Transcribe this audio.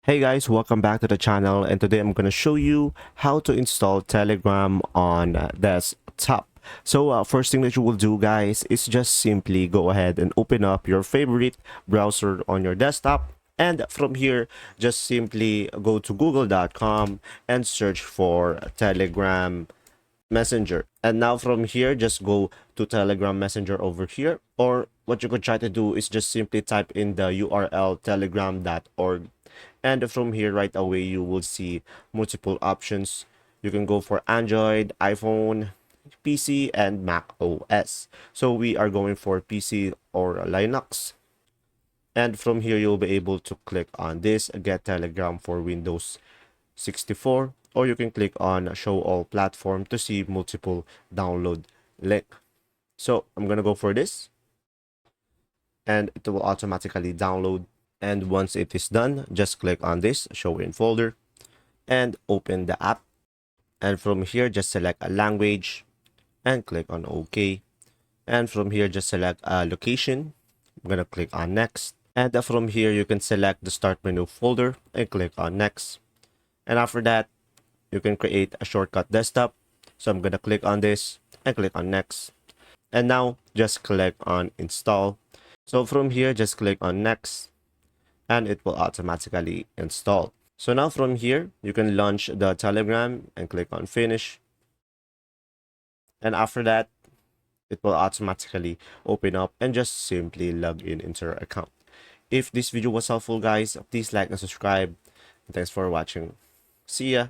Hey guys, welcome back to the channel, and today I'm going to show you how to install Telegram on desktop. So first thing that you will do guys is just simply go ahead and open up your favorite browser on your desktop, and from here just simply go to google.com and search for Telegram Messenger. And now from here, just go to Telegram Messenger over here. Or what you could try to do is just simply type in the URL telegram.org. And from here, right away, you will see multiple options. You can go for Android, iPhone, PC, and Mac OS. So we are going for PC or Linux. And from here, you'll be able to click on this, Get Telegram for Windows 64, or you can click on show all platform to see multiple download link. So I'm gonna go for this, and it will automatically download. And once it is done, just click on this show in folder and open the app. And from here, just select a language and click on OK. And from here, just select a location. I'm gonna click on next. And from here, you can select the start menu folder and click on next. And after that, you can create a shortcut desktop. So I'm gonna click on this and click on next. And now just click on install. So from here, just click on next and it will automatically install. So now from here, you can launch the Telegram and click on finish. And after that, it will automatically open up and just simply log in into your account. If this video was helpful guys, please like and subscribe. Thanks for watching. See ya.